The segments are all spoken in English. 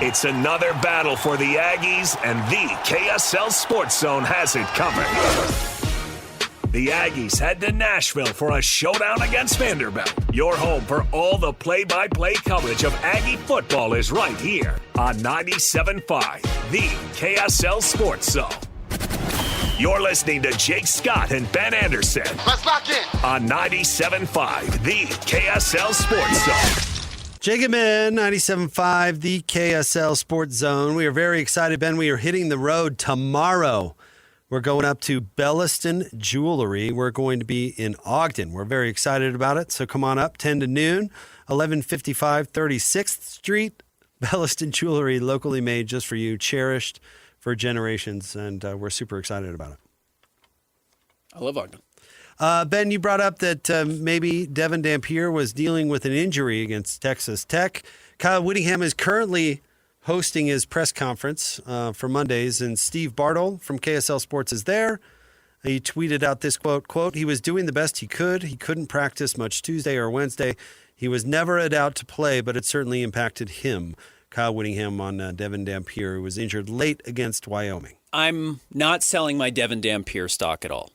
It's another battle for the Aggies, and the KSL Sports Zone has it covered. The Aggies head to Nashville for a showdown against Vanderbilt. Your home for all the play-by-play coverage of Aggie football is right here on 97.5, the KSL Sports Zone. You're listening to Jake Scott and Ben Anderson. Let's lock in. On 97.5, the KSL Sports Zone. Jake and Ben, 97.5, the KSL Sports Zone. We are very excited, Ben. We are hitting the road tomorrow. We're going up to Belliston Jewelry. We're going to be in Ogden. We're very excited about it. So come on up, 10 to noon, 1155 36th Street. Belliston Jewelry, locally made just for you, cherished for generations, and we're super excited about it. I love Ogden. Ben, you brought up that maybe Devin Dampier was dealing with an injury against Texas Tech. Kyle Whittingham is currently hosting his press conference for Mondays, and Steve Bartle from KSL Sports is there. He tweeted out this quote, he was doing the best he could. He couldn't practice much Tuesday or Wednesday. He was never a doubt to play, but it certainly impacted him. Kyle Whittingham on Devin Dampier, who was injured late against Wyoming. I'm not selling my Devin Dampier stock at all.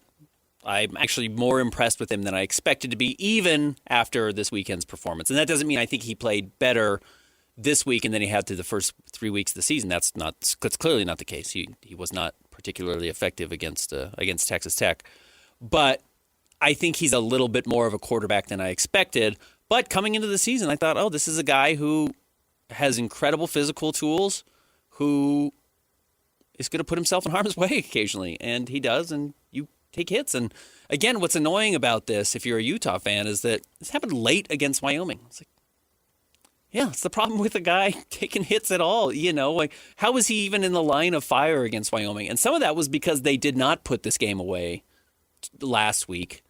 I'm actually more impressed with him than I expected to be, even after this weekend's performance. And that doesn't mean I think he played better this weekend than he had through the first 3 weeks of the season. That's clearly not the case. He was not particularly effective against Texas Tech. But I think he's a little bit more of a quarterback than I expected. But coming into the season, I thought, this is a guy who has incredible physical tools, who is going to put himself in harm's way occasionally. And he does, and you take hits. And again, what's annoying about this, if you're a Utah fan, is that this happened late against Wyoming. It's like, yeah, it's the problem with a guy taking hits at all. How was he even in the line of fire against Wyoming? And some of that was because they did not put this game away last week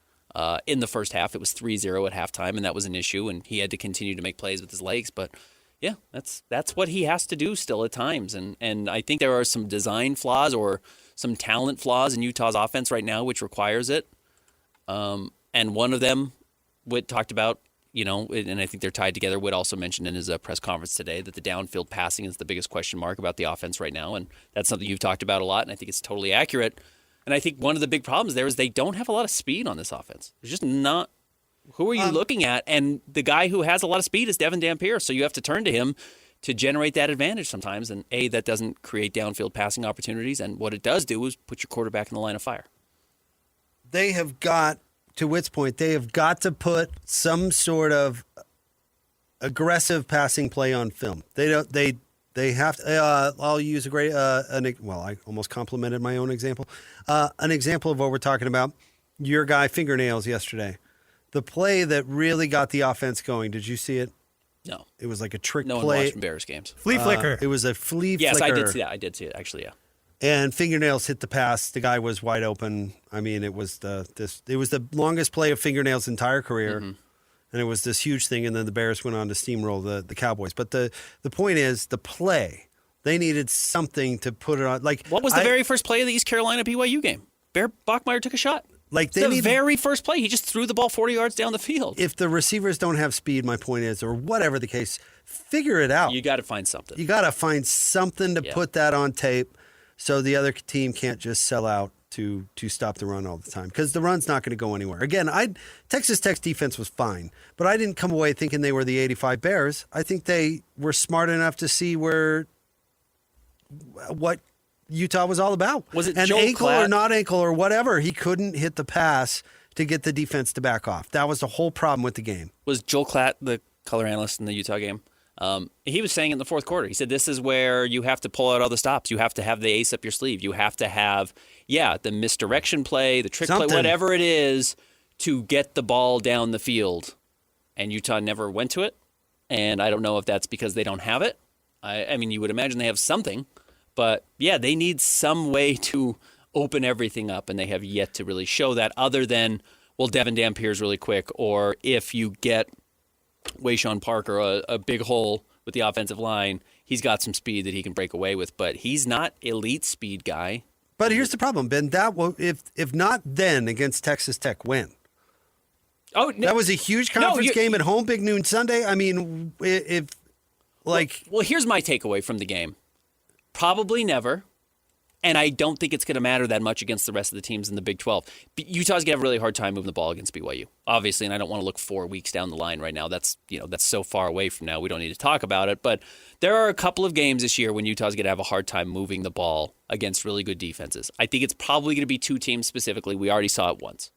in the first half. It was 3-0 at halftime, and that was an issue, and he had to continue to make plays with his legs. But yeah, that's what he has to do still at times. And I think there are some design flaws or some talent flaws in Utah's offense right now, which requires it. And one of them, Whit talked about, and I think they're tied together. Whit also mentioned in his press conference today that the downfield passing is the biggest question mark about the offense right now. And that's something you've talked about a lot, and I think it's totally accurate. And I think one of the big problems there is they don't have a lot of speed on this offense. There's just not. Who are you looking at? And the guy who has a lot of speed is Devin Dampier, so you have to turn to him to generate that advantage sometimes. And that doesn't create downfield passing opportunities. And what it does do is put your quarterback in the line of fire. They have got, to Whit's point, they have got to put some sort of aggressive passing play on film. They have to, I'll use a great, I almost complimented my own example. An example of what we're talking about, your guy Fingernails yesterday. The play that really got the offense going, did you see it? No. It was like a trick play. No play. one watched Bears games. Flea flicker. It was a flea yes, flicker. I did see that. I did see it, actually, yeah. And Fingernails hit the pass. The guy was wide open. I mean, it was the longest play of Fingernails' entire career. Mm-hmm. And it was this huge thing, and then the Bears went on to steamroll the Cowboys. But the point is, the play, they needed something to put it on. Like, what was the very first play of the East Carolina BYU game? Bear Bachmeier took a shot. Like very first play. He just threw the ball 40 yards down the field. If the receivers don't have speed, my point is, or whatever the case, figure it out. You got to find something. You got to find something to put that on tape so the other team can't just sell out to stop the run all the time, because the run's not going to go anywhere. Again, Texas Tech's defense was fine, but I didn't come away thinking they were the 85 Bears. I think they were smart enough to see what Utah was all about. Was it an Joel ankle Klatt? Or not ankle or whatever? He couldn't hit the pass to get the defense to back off. That was the whole problem with the game. Was Joel Klatt the color analyst in the Utah game? He was saying in the fourth quarter, he said, this is where you have to pull out all the stops. You have to have the ace up your sleeve. You have to have, the misdirection play, the trick play, whatever it is, to get the ball down the field. And Utah never went to it. And I don't know if that's because they don't have it. I mean, you would imagine they have something. But, they need some way to open everything up, and they have yet to really show that, other than, Devin Dampier's really quick, or if you get Wayshawn Parker a big hole with the offensive line, he's got some speed that he can break away with, but he's not elite speed guy. But here's the problem, Ben. If not then against Texas Tech, when? Oh, no, that was a huge conference game at home, big noon Sunday. I mean, if Well, here's my takeaway from the game. Probably never. And I don't think it's going to matter that much against the rest of the teams in the Big 12. Utah's going to have a really hard time moving the ball against BYU, obviously, and I don't want to look 4 weeks down the line right now. That's so far away from now. We don't need to talk about it. But there are a couple of games this year when Utah's going to have a hard time moving the ball against really good defenses. I think it's probably going to be 2 teams specifically. We already saw it once.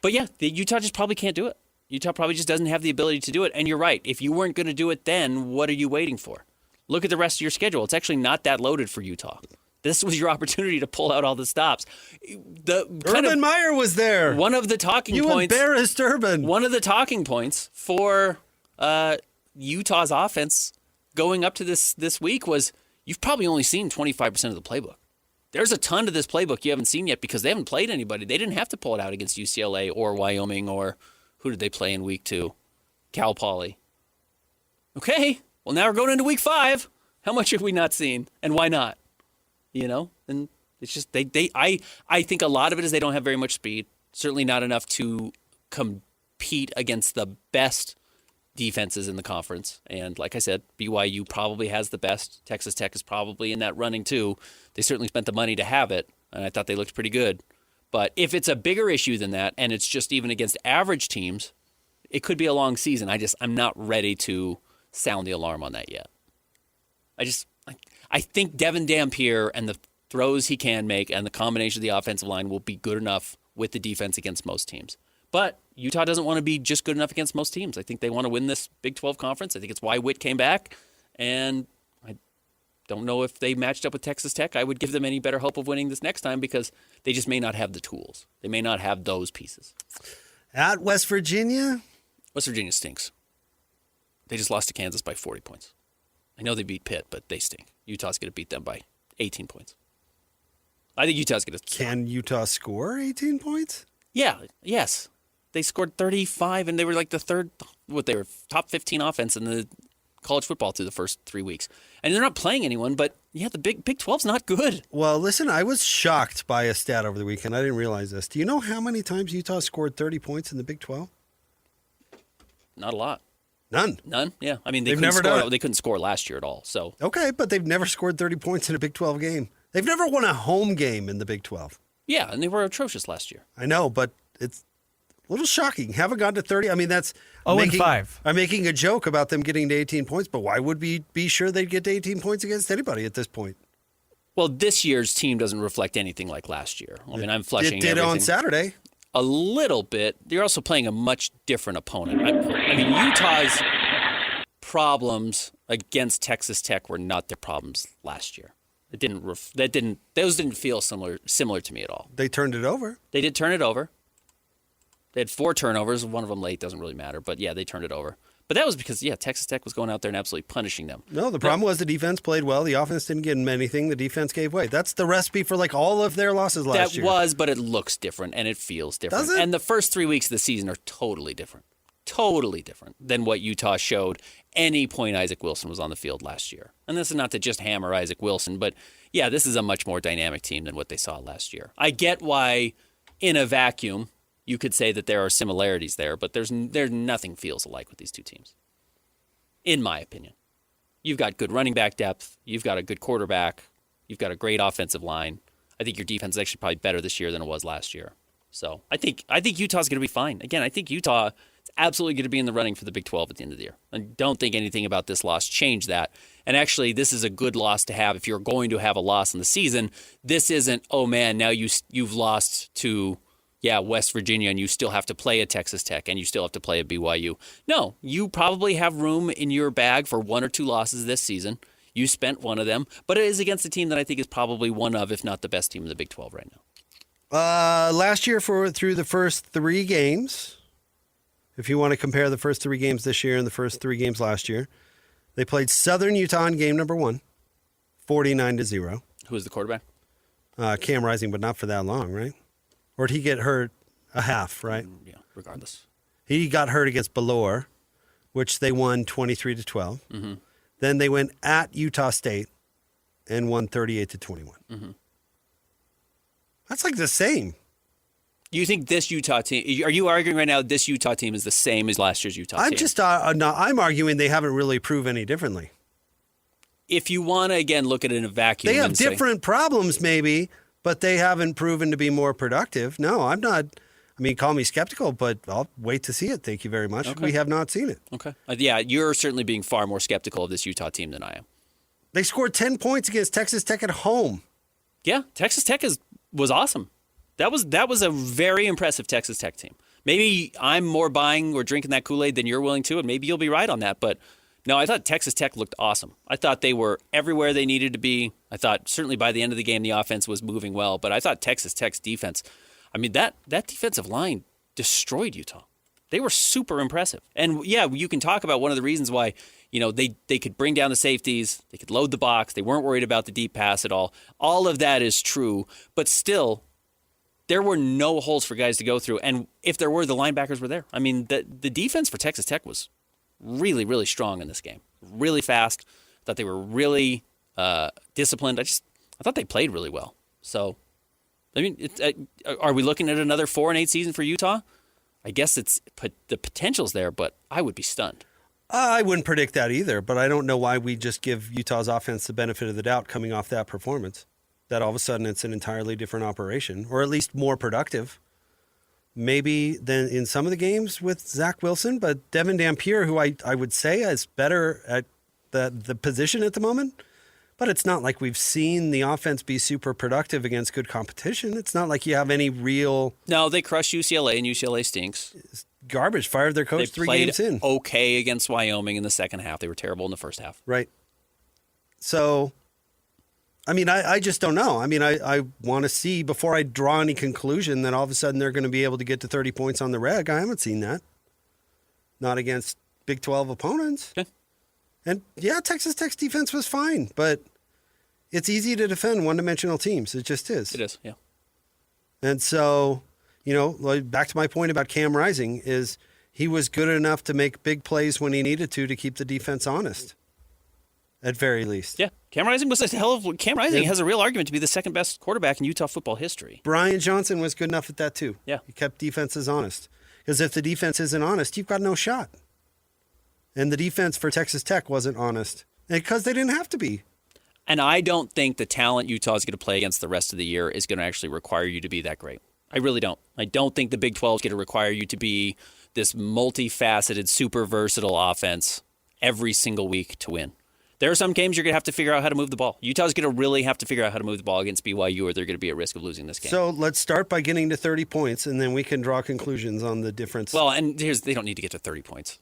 But yeah, Utah just probably can't do it. Utah probably just doesn't have the ability to do it. And you're right. If you weren't going to do it then, what are you waiting for? Look at the rest of your schedule. It's actually not that loaded for Utah. This was your opportunity to pull out all the stops. Urban Meyer was there. One of the talking you points. You embarrassed Urban. One of the talking points for Utah's offense going up to this week was you've probably only seen 25% of the playbook. There's a ton of this playbook you haven't seen yet because they haven't played anybody. They didn't have to pull it out against UCLA or Wyoming or who did they play in week 2? Cal Poly. Okay, well now we're going into week 5. How much have we not seen and why not? And it's just I think a lot of it is they don't have very much speed. Certainly not enough to compete against the best defenses in the conference. And like I said, BYU probably has the best. Texas Tech is probably in that running too. They certainly spent the money to have it, and I thought they looked pretty good. But if it's a bigger issue than that, and it's just even against average teams, it could be a long season. I'm not ready to sound the alarm on that yet. I think Devin Dampier and the throws he can make and the combination of the offensive line will be good enough with the defense against most teams. But Utah doesn't want to be just good enough against most teams. I think they want to win this Big 12 conference. I think it's why Witt came back. And I don't know if they matched up with Texas Tech. I would give them any better hope of winning this next time because they just may not have the tools. They may not have those pieces. At West Virginia? West Virginia stinks. They just lost to Kansas by 40 points. I know they beat Pitt, but they stink. Utah's going to beat them by 18 points. I think Utah's going to... Can Utah score 18 points? Yeah, yes. They scored 35, and they were like they were top 15 offense in the college football through the first 3 weeks. And they're not playing anyone, but yeah, the Big 12's not good. Well, listen, I was shocked by a stat over the weekend. I didn't realize this. Do you know how many times Utah scored 30 points in the Big 12? Not a lot. None. Yeah. I mean, They've never done it. They couldn't score last year at all. So okay, but they've never scored 30 points in a Big 12 game. They've never won a home game in the Big 12. Yeah, and they were atrocious last year. I know, but it's a little shocking. Haven't gotten to 30. I mean, that's 0-5. I'm making a joke about them getting to 18 points, but why would we be sure they'd get to 18 points against anybody at this point? Well, this year's team doesn't reflect anything like last year. I mean, I'm flushing it did everything. On Saturday. A little bit. You're also playing a much different opponent. I mean, Utah's problems against Texas Tech were not their problems last year. Those didn't feel similar to me at all. They turned it over. They did turn it over. They had 4 turnovers, one of them late, doesn't really matter, but yeah, they turned it over. But that was because Texas Tech was going out there and absolutely punishing them. No, the problem was the defense played well. The offense didn't get them anything. The defense gave way. That's the recipe for like all of their losses last year. That was, but it looks different and it feels different. Does it? And the first 3 weeks of the season are totally different than what Utah showed any point Isaac Wilson was on the field last year. And this is not to just hammer Isaac Wilson, but yeah, this is a much more dynamic team than what they saw last year. I get why in a vacuum you could say that there are similarities there, but there's nothing feels alike with these two teams, in my opinion. You've got good running back depth. You've got a good quarterback. You've got a great offensive line. I think your defense is actually probably better this year than it was last year. So I think Utah's going to be fine. Again, I think Utah is absolutely going to be in the running for the Big 12 at the end of the year. I don't think anything about this loss changed that. And actually, this is a good loss to have if you're going to have a loss in the season. This isn't, oh man, now you've lost to West Virginia and you still have to play a Texas Tech and you still have to play a BYU. No, you probably have room in your bag for 1 or 2 losses this season. You spent one of them, but it is against a team that I think is probably one of, if not the best team in the Big 12 right now. Last year through the first 3 games, if you want to compare the first 3 games this year and the first 3 games last year, they played Southern Utah in game number 1, 49-0. Who is the quarterback? Cam Rising, but not for that long, right? Or did he get hurt a half, right? Yeah, regardless. He got hurt against Baylor, which they won 23-12. Mm-hmm. Then they went at Utah State and won 38-21. Mm-hmm. That's like the same. Do you think this Utah team, are you arguing right now this Utah team is the same as last year's Utah team? I'm arguing they haven't really proved any differently. if you want to, again, look at it in a vacuum. They have and say, different problems, maybe, but they haven't proven to be more productive. No, I'm not. I mean, call me skeptical, but I'll wait to see it. Thank you very much. Okay. We have not seen it. Okay. Yeah, you're certainly being far more skeptical of this Utah team than I am. They scored 10 points against Texas Tech at home. Yeah, Texas Tech was awesome. That was a very impressive Texas Tech team. Maybe I'm more buying or drinking that Kool-Aid than you're willing to, and maybe you'll be right on that. But no, I thought Texas Tech looked awesome. I thought they were everywhere they needed to be. I thought certainly by the end of the game the offense was moving well, but I thought Texas Tech's defense, I mean, that defensive line destroyed Utah. They were super impressive. And yeah, you can talk about one of the reasons why, they could bring down the safeties, they could load the box, they weren't worried about the deep pass at all. All of that is true, but still, there were no holes for guys to go through. And if there were, the linebackers were there. I mean, the defense for Texas Tech was really, really strong in this game. Really fast. I thought they were really disciplined. I thought they played really well. So, I mean, are we looking at another 4-8 season for Utah? I guess the potential's there, but I would be stunned. I wouldn't predict that either, but I don't know why we just give Utah's offense the benefit of the doubt coming off that performance. That all of a sudden it's an entirely different operation, or at least more productive. Maybe than in some of the games with Zach Wilson, but Devin Dampier, who I would say is better at the position at the moment, but it's not like we've seen the offense be super productive against good competition. It's not like you have any real... No, they crushed UCLA, and UCLA stinks. Garbage. Fired their coach 3 games in. Okay against Wyoming in the second half. They were terrible in the first half. Right. So... I mean, I just don't know. I mean, I want to see before I draw any conclusion that all of a sudden they're going to be able to get to 30 points on the reg. I haven't seen that. Not against Big 12 opponents. Okay. And yeah, Texas Tech's defense was fine, but it's easy to defend one-dimensional teams. It just is. It is, yeah. And so, back to my point about Cam Rising is he was good enough to make big plays when he needed to keep the defense honest. At very least. Yeah. Cam Rising has a real argument to be the second best quarterback in Utah football history. Brian Johnson was good enough at that too. Yeah. He kept defenses honest. Because if the defense isn't honest, you've got no shot. And the defense for Texas Tech wasn't honest. Because they didn't have to be. And I don't think the talent Utah is going to play against the rest of the year is going to actually require you to be that great. I really don't. I don't think the Big 12 is going to require you to be this multifaceted, super versatile offense every single week to win. There are some games you're going to have to figure out how to move the ball. Utah's going to really have to figure out how to move the ball against BYU, or they're going to be at risk of losing this game. So let's start by getting to 30 points, and then we can draw conclusions on the difference. Well, and they don't need to get to 30 points.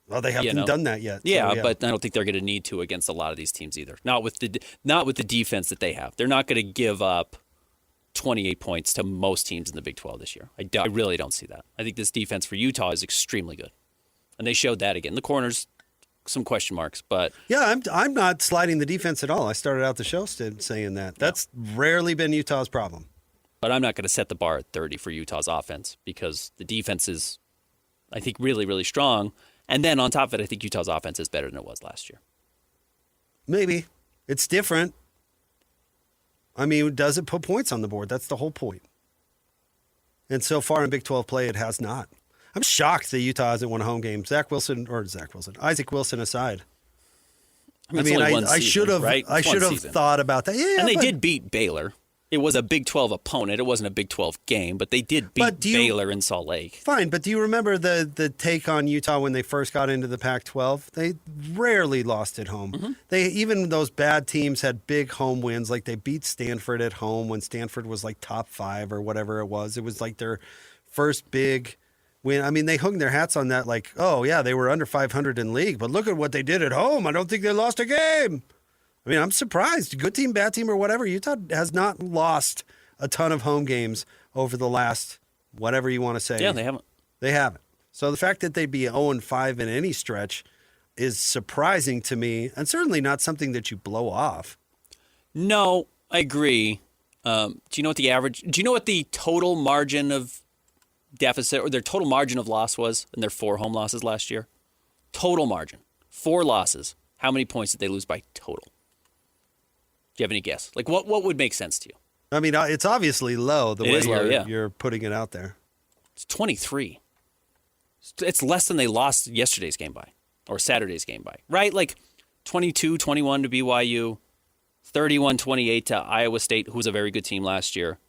Well, they haven't done that yet. Yeah, so, but I don't think they're going to need to against a lot of these teams either. Not with the defense that they have. They're not going to give up 28 points to most teams in the Big 12 this year. I really don't see that. I think this defense for Utah is extremely good, and they showed that again. The corners, some question marks, but yeah, I'm not sliding the defense at all. I started out the show saying that. That's rarely been Utah's problem. But I'm not going to set the bar at 30 for Utah's offense because the defense is, I think, really, really strong. And then on top of it, I think Utah's offense is better than it was last year. Maybe. It's different. I mean, does it put points on the board? That's the whole point. And so far in Big 12 play, it has not. I'm shocked that Utah hasn't won a home game. Isaac Wilson aside. I mean, I should have thought about that. Yeah, and they did beat Baylor. It was a Big 12 opponent. It wasn't a Big 12 game, but they did beat Baylor in Salt Lake. Fine, but do you remember the take on Utah when they first got into the Pac-12? They rarely lost at home. Mm-hmm. Even those bad teams had big home wins, like they beat Stanford at home when Stanford was like top 5 or whatever it was. It was like their first big win. I mean, they hung their hats on that like, oh, yeah, they were under 500 in league, but look at what they did at home. I don't think they lost a game. I mean, I'm surprised. Good team, bad team, or whatever. Utah has not lost a ton of home games over the last, whatever you want to say. Yeah, they haven't. They haven't. So the fact that they'd be 0-5 in any stretch is surprising to me, and certainly not something that you blow off. No, I agree. Do you know what the total margin of deficit or their total margin of loss was in their 4 home losses last year? Total margin. 4 losses. How many points did they lose by total? Do you have any guess? Like, what would make sense to you? I mean, it's obviously low the way you're putting it out there. It's 23. It's less than they lost yesterday's game by or Saturday's game by, right? Like, 22-21 to BYU, 31-28 to Iowa State, who was a very good team last year.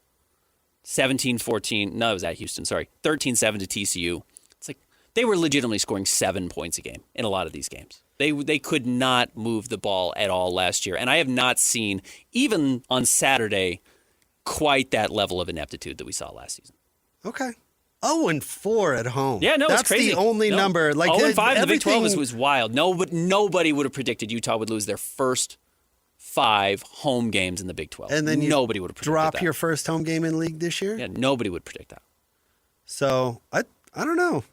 17-14. No, it was at Houston. Sorry. 13-7 to TCU. It's like they were legitimately scoring 7 points a game in a lot of these games. They could not move the ball at all last year. And I have not seen, even on Saturday, quite that level of ineptitude that we saw last season. Okay. 0-4 at home. Yeah, no, that's it's crazy. the only number. Like 0-5 in the Big 12 everything- was wild. Nobody would have predicted Utah would lose their first 5 home games in the Big 12. And then nobody would have predicted drop that. your first home game in league this year. Yeah, nobody would predict that. So I don't know.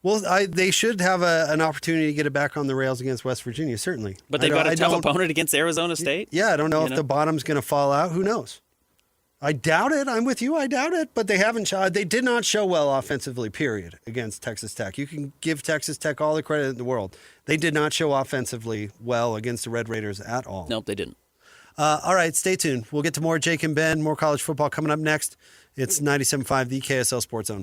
Well, they should have an opportunity to get it back on the rails against West Virginia, certainly. But they've got a tough opponent against Arizona State. Yeah, I don't know if the bottom's going to fall out. Who knows? I doubt it. I'm with you. I doubt it. But they haven't. They did not show well offensively. Period. Against Texas Tech, you can give Texas Tech all the credit in the world. They did not show offensively well against the Red Raiders at all. Nope, they didn't. All right, stay tuned. We'll get to more Jake and Ben, more college football coming up next. It's 97.5, the KSL Sports Zone.